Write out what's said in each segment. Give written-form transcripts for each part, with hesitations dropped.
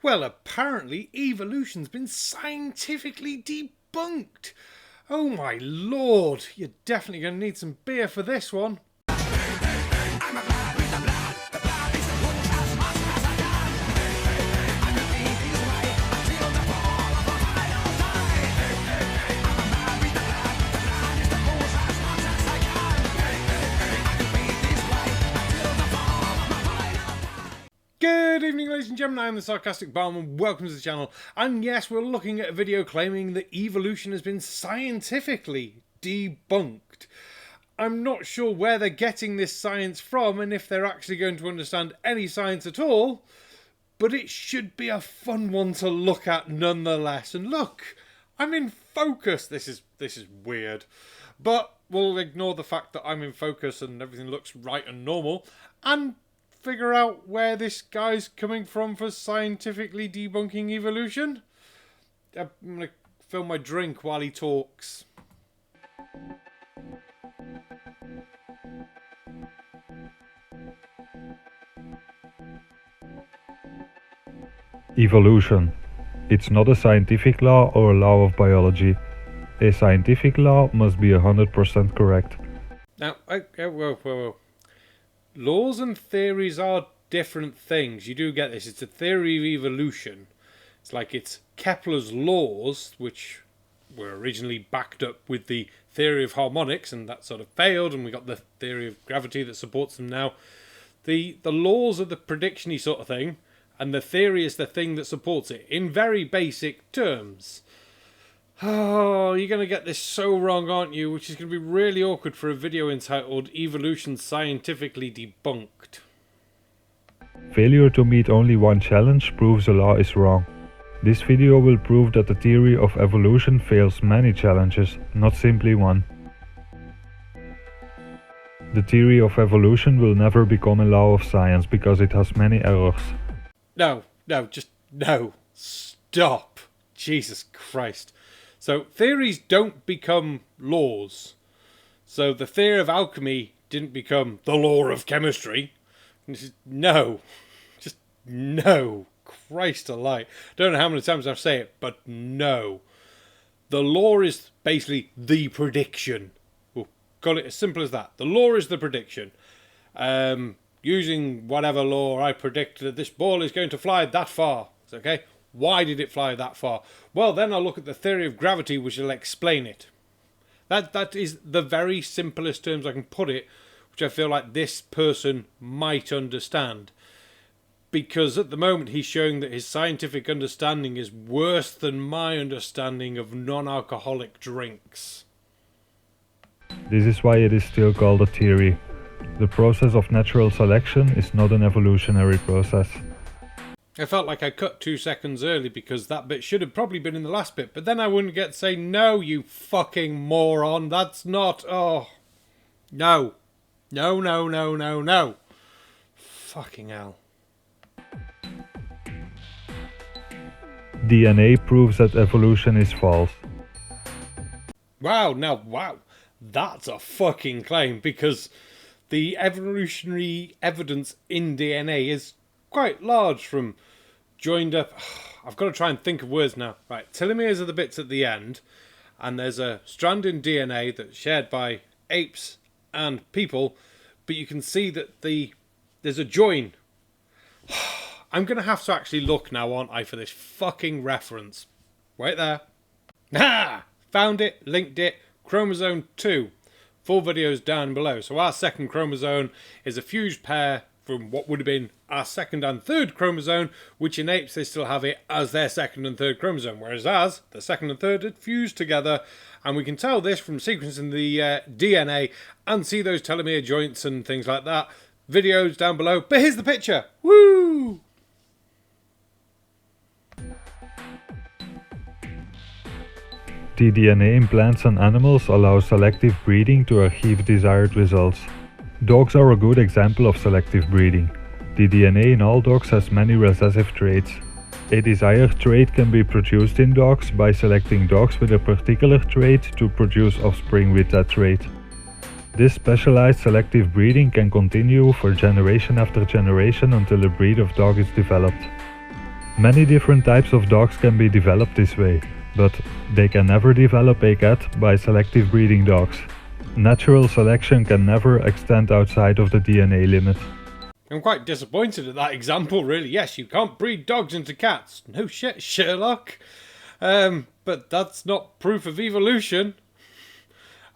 Well, apparently evolution's been scientifically debunked. Oh my lord, you're definitely going to need some beer for this one. Good evening, ladies and gentlemen, I am the Sarcastic Barman, welcome to the channel, and yes, we're looking at a video claiming that evolution has been scientifically debunked. I'm not sure where they're getting this science from and if they're actually going to understand any science at all, but it should be a fun one to look at nonetheless. And look, I'm in focus. This is weird, but we'll ignore the fact that I'm in focus and everything looks right and normal, and figure out where this guy's coming from for scientifically debunking evolution. I'm going to fill my drink while he talks. Evolution. It's not a scientific law or a law of biology. A scientific law must be 100% correct. Now, whoa. Laws and theories are different things. You do get this. It's a theory of evolution. It's like it's Kepler's laws, which were originally backed up with the theory of harmonics, and that sort of failed, and we got the theory of gravity that supports them now. The laws are the prediction-y sort of thing, and the theory is the thing that supports it, in very basic terms. Oh, you're going to get this so wrong, aren't you? Which is going to be really awkward for a video entitled Evolution Scientifically Debunked. Failure to meet only one challenge proves a law is wrong. This video will prove that the theory of evolution fails many challenges, not simply one. The theory of evolution will never become a law of science because it has many errors. No, stop. Jesus Christ. So, theories don't become laws. So, the theory of alchemy didn't become the law of chemistry. No. Just no. Christ alive. Don't know how many times I've said it, but no. The law is basically the prediction. We'll call it as simple as that. The law is the prediction. Using whatever law, I predict that this ball is going to fly that far. Okay? Why did it fly that far? Well, then I'll look at the theory of gravity, which will explain it. That is the very simplest terms I can put it, which I feel like this person might understand. Because at the moment he's showing that his scientific understanding is worse than my understanding of non-alcoholic drinks. This is why it is still called a theory. The process of natural selection is not an evolutionary process. I felt like I cut 2 seconds early because that bit should have probably been in the last bit, but then I wouldn't get to say, no, you fucking moron, that's not, oh, no. No. Fucking hell. DNA proves that evolution is false. Wow, that's a fucking claim, because the evolutionary evidence in DNA is quite large from joined up. I've got to try and think of words now. Right, telomeres are the bits at the end, and there's a strand in DNA that's shared by apes and people, but you can see that there's a join. I'm going to have to actually look now, aren't I, for this fucking reference. Wait there. Ha! Found it, linked it, chromosome 2. Full videos down below. So our second chromosome is a fused pair from what would have been our second and third chromosome, which in apes they still have it as their second and third chromosome, whereas ours, the second and third, had fused together, and we can tell this from sequencing the DNA and see those telomere joints and things like that. Videos down below, but here's the picture. Woo! The DNA in plants and animals allows selective breeding to achieve desired results. Dogs are a good example of selective breeding. The DNA in all dogs has many recessive traits. A desired trait can be produced in dogs by selecting dogs with a particular trait to produce offspring with that trait. This specialized selective breeding can continue for generation after generation until a breed of dog is developed. Many different types of dogs can be developed this way, but they can never develop a cat by selective breeding dogs. Natural selection can never extend outside of the DNA limit. I'm quite disappointed at that example, really. Yes, you can't breed dogs into cats. No shit, Sherlock. But that's not proof of evolution.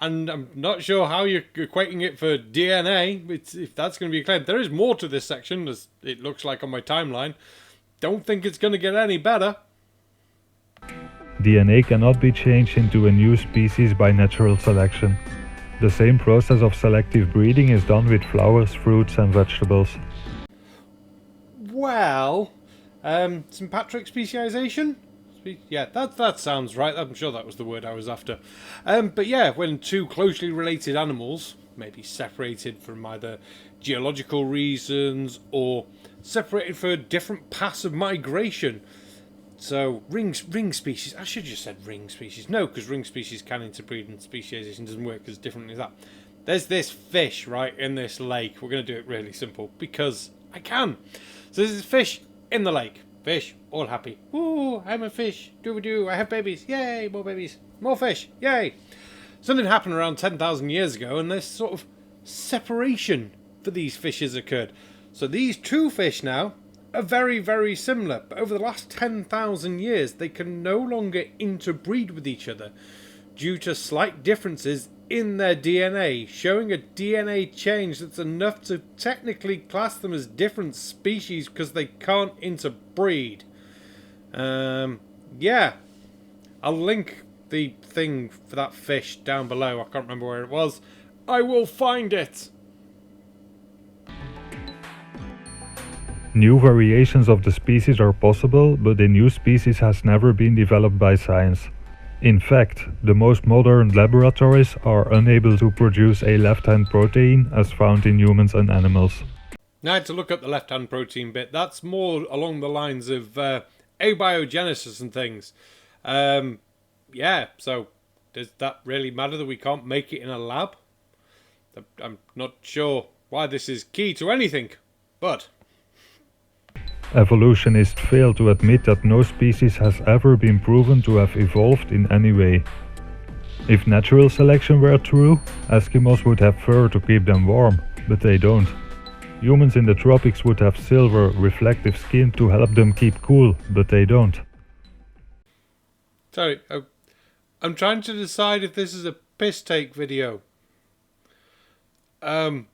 And I'm not sure how you're equating it for DNA. If that's going to be a claim. There is more to this section, as it looks like on my timeline. Don't think it's going to get any better. DNA cannot be changed into a new species by natural selection. The same process of selective breeding is done with flowers, fruits and vegetables. Well, sympatric speciation? Yeah, that sounds right. I'm sure that was the word I was after. But yeah, when two closely related animals, maybe separated from either geological reasons or separated for different paths of migration. So, ring species. I should have just said ring species. No, because ring species can interbreed and speciation doesn't work as differently as that. There's this fish, right, in this lake. We're going to do it really simple because I can. So there's this fish in the lake. Fish, all happy. Ooh, I'm a fish. Do-do, I have babies. Yay, more babies. More fish. Yay. Something happened around 10,000 years ago and this sort of separation for these fishes occurred. So these two fish now are very, very similar. But over the last 10,000 years, they can no longer interbreed with each other due to slight differences in their DNA, showing a DNA change that's enough to technically class them as different species because they can't interbreed. Yeah. I'll link the thing for that fish down below. I can't remember where it was. I will find it. New variations of the species are possible, but a new species has never been developed by science. In fact, the most modern laboratories are unable to produce a left-hand protein as found in humans and animals. Now I had to look up the left-hand protein bit. That's more along the lines of abiogenesis and things. Yeah, so does that really matter that we can't make it in a lab? I'm not sure why this is key to anything, but... Evolutionists fail to admit that no species has ever been proven to have evolved in any way. If natural selection were true, Eskimos would have fur to keep them warm, but they don't. Humans in the tropics would have silver, reflective skin to help them keep cool, but they don't. Sorry, I'm trying to decide if this is a piss take video. Or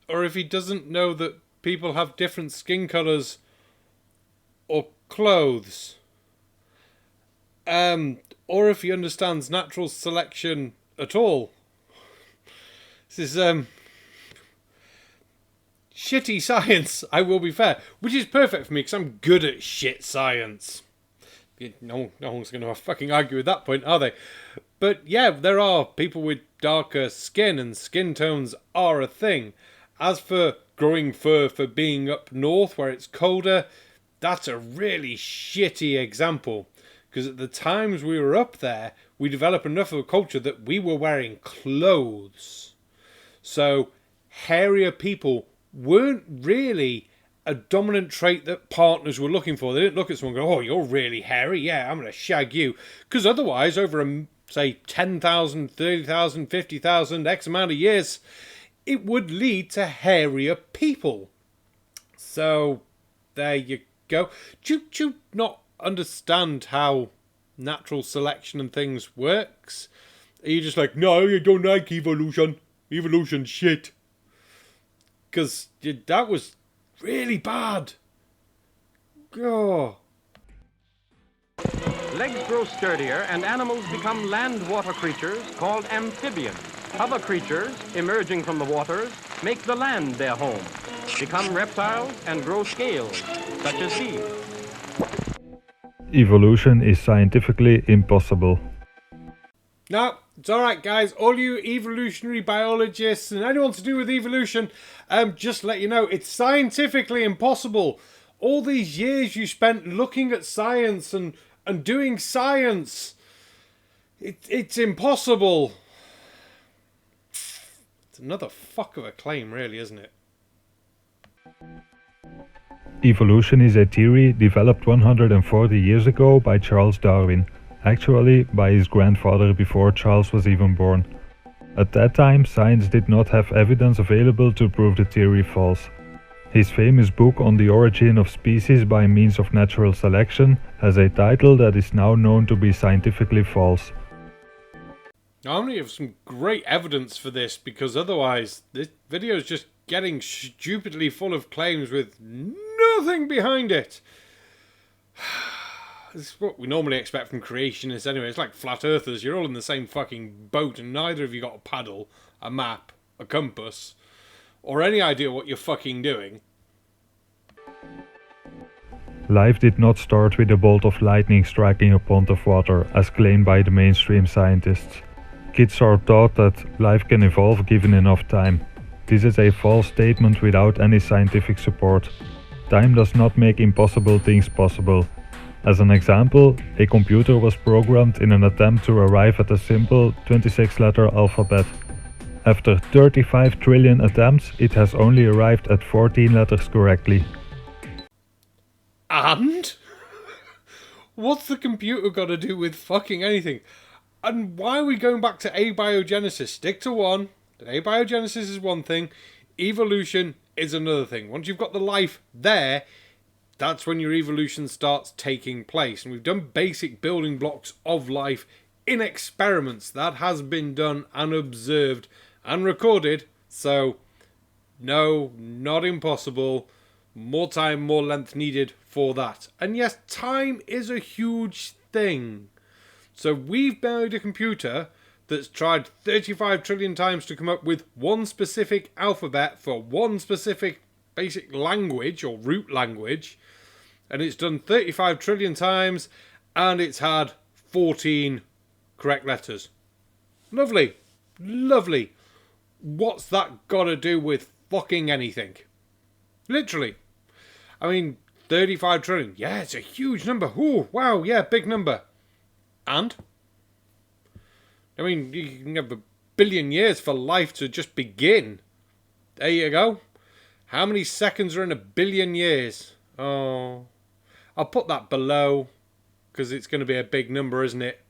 if he doesn't know that people have different skin colours or clothes. Or if he understands natural selection at all. This is shitty science, I will be fair. Which is perfect for me because I'm good at shit science. No one's going to fucking argue with that point, are they? But yeah, there are people with darker skin and skin tones are a thing. As for growing fur for being up north where it's colder, that's a really shitty example. Because at the times we were up there, we developed enough of a culture that we were wearing clothes. So hairier people weren't really a dominant trait that partners were looking for. They didn't look at someone and go, oh, you're really hairy. Yeah, I'm going to shag you. Because otherwise, over, say, 10,000, 30,000, 50,000, X amount of years, it would lead to hairier people. So there you go. Do you not understand how natural selection and things works? Are you just like, no, you don't like evolution. Evolution's shit. Because that was really bad. Oh. Legs grow sturdier and animals become land-water creatures called amphibians. Other creatures, emerging from the waters, make the land their home, become reptiles and grow scales, such as these. Evolution is scientifically impossible. No, it's alright guys, all you evolutionary biologists and anyone to do with evolution, just let you know, it's scientifically impossible. All these years you spent looking at science and doing science, it's impossible. It's another fuck of a claim really, isn't it? Evolution is a theory developed 140 years ago by Charles Darwin, actually by his grandfather before Charles was even born. At that time, science did not have evidence available to prove the theory false. His famous book on the origin of species by means of natural selection has a title that is now known to be scientifically false. I only have some great evidence for this, because otherwise this video is just getting stupidly full of claims with nothing behind it. This is what we normally expect from creationists anyway. It's like flat earthers. You're all in the same fucking boat and neither of you got a paddle, a map, a compass, or any idea what you're fucking doing. Life did not start with a bolt of lightning striking a pond of water, as claimed by the mainstream scientists. Kids are taught that life can evolve given enough time. This is a false statement without any scientific support. Time does not make impossible things possible. As an example, a computer was programmed in an attempt to arrive at a simple 26-letter alphabet. After 35 trillion attempts, it has only arrived at 14 letters correctly. And? What's the computer got to do with fucking anything? And why are we going back to abiogenesis? Stick to one. Abiogenesis is one thing. Evolution is another thing. Once you've got the life there, that's when your evolution starts taking place. And we've done basic building blocks of life in experiments. That has been done and observed and recorded. So, no, not impossible. More time, more length needed for that. And yes, time is a huge thing. So we've made a computer that's tried 35 trillion times to come up with one specific alphabet for one specific basic language or root language. And it's done 35 trillion times and it's had 14 correct letters. Lovely. Lovely. What's that got to do with fucking anything? Literally. I mean, 35 trillion. Yeah, it's a huge number. Ooh, wow, yeah, big number. And? I mean, you can have a billion years for life to just begin. There you go. How many seconds are in a billion years? Oh, I'll put that below because it's going to be a big number, isn't it?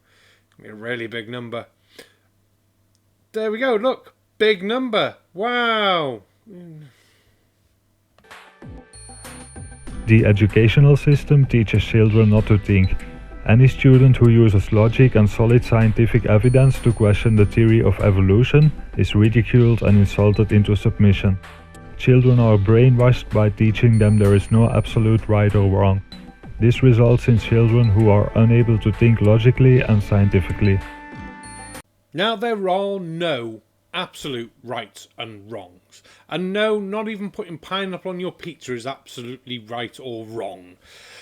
A really big number. There we go. Look, big number. Wow. The educational system teaches children not to think. Any student who uses logic and solid scientific evidence to question the theory of evolution is ridiculed and insulted into submission. Children are brainwashed by teaching them there is no absolute right or wrong. This results in children who are unable to think logically and scientifically. Now, there are no absolute rights and wrongs. And no, not even putting pineapple on your pizza is absolutely right or wrong.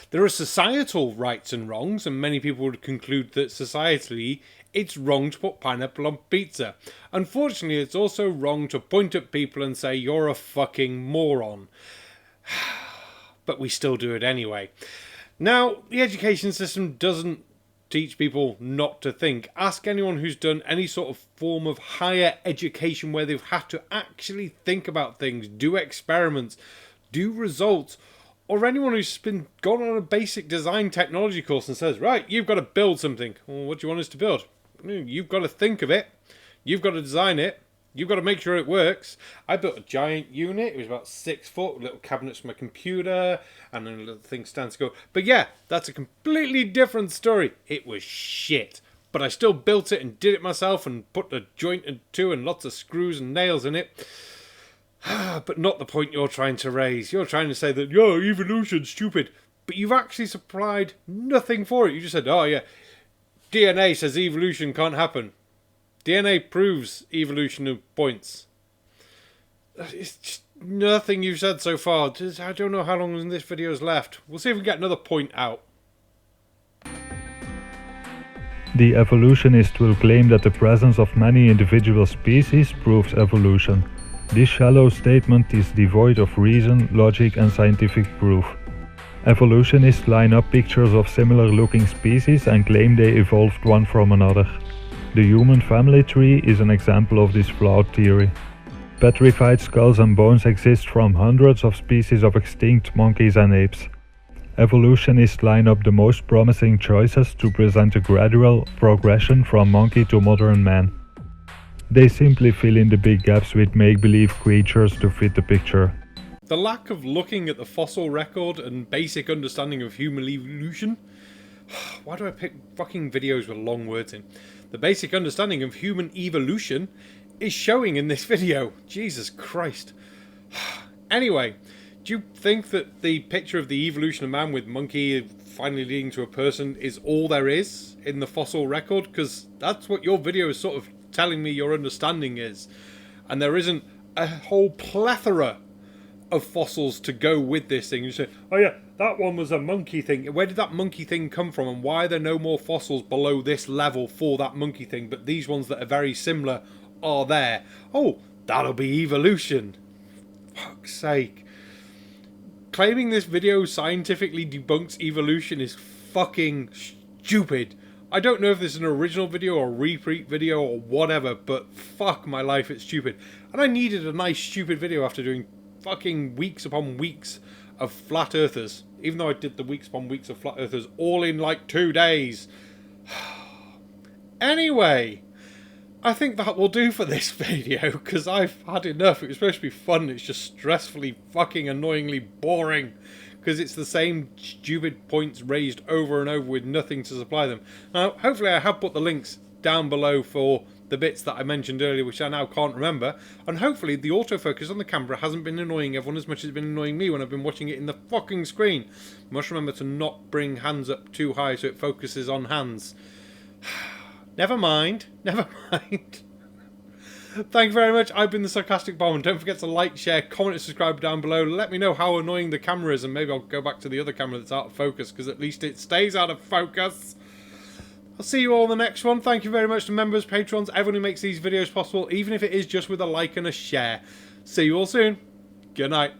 There are societal rights and wrongs, and many people would conclude that societally it's wrong to put pineapple on pizza. Unfortunately, it's also wrong to point at people and say you're a fucking moron. But we still do it anyway. Now, the education system doesn't teach people not to think. Ask anyone who's done any sort of form of higher education where they've had to actually think about things, do experiments, do results, or anyone who's gone on a basic design technology course and says, right, you've got to build something. Well, what do you want us to build? You've got to think of it. You've got to design it. You've got to make sure it works. I built a giant unit. It was about 6 foot, little cabinets for my computer, and then a little thing stands to go. But yeah, that's a completely different story. It was shit. But I still built it and did it myself and put a joint or two and lots of screws and nails in it. But not the point you're trying to raise. You're trying to say that, yo, evolution's stupid. But you've actually supplied nothing for it. You just said, oh yeah, DNA says evolution can't happen. DNA proves evolution of points. It's just nothing you've said so far. I don't know how long this video's left. We'll see if we can get another point out. The evolutionist will claim that the presence of many individual species proves evolution. This shallow statement is devoid of reason, logic and scientific proof. Evolutionists line up pictures of similar looking species and claim they evolved one from another. The human family tree is an example of this flawed theory. Petrified skulls and bones exist from hundreds of species of extinct monkeys and apes. Evolutionists line up the most promising choices to present a gradual progression from monkey to modern man. They simply fill in the big gaps with make-believe creatures to fit the picture. The lack of looking at the fossil record and basic understanding of human evolution. Why do I pick fucking videos with long words in? The basic understanding of human evolution is showing in this video. Jesus Christ. Anyway, do you think that the picture of the evolution of man with monkey finally leading to a person is all there is in the fossil record? Because that's what your video is sort of telling me your understanding is. And there isn't a whole plethora of fossils to go with this thing. You say, oh yeah, that one was a monkey thing. Where did that monkey thing come from, and why are there no more fossils below this level for that monkey thing, but these ones that are very similar are there? Oh, that'll be evolution. Fuck's sake. Claiming this video scientifically debunks evolution is fucking stupid. I don't know if this is an original video or a repeat video or whatever, but fuck my life, it's stupid. And I needed a nice stupid video after doing fucking weeks upon weeks of flat earthers, even though I did the weeks upon weeks of flat earthers all in like 2 days. Anyway, I think that will do for this video, because I've had enough. It was supposed to be fun, it's just stressfully fucking annoyingly boring, because it's the same stupid points raised over and over with nothing to supply them. Now, hopefully I have put the links down below for the bits that I mentioned earlier, which I now can't remember, and hopefully the autofocus on the camera hasn't been annoying everyone as much as it's been annoying me when I've been watching it in the fucking screen. You must remember to not bring hands up too high so it focuses on hands. Never mind. Never mind. Thank you very much. I've been the Sarcastic Bomb, and don't forget to like, share, comment and subscribe down below. Let me know how annoying the camera is, and maybe I'll go back to the other camera that's out of focus, because at least it stays out of focus. I'll see you all in the next one. Thank you very much to members, patrons, everyone who makes these videos possible, even if it is just with a like and a share. See you all soon. Good night.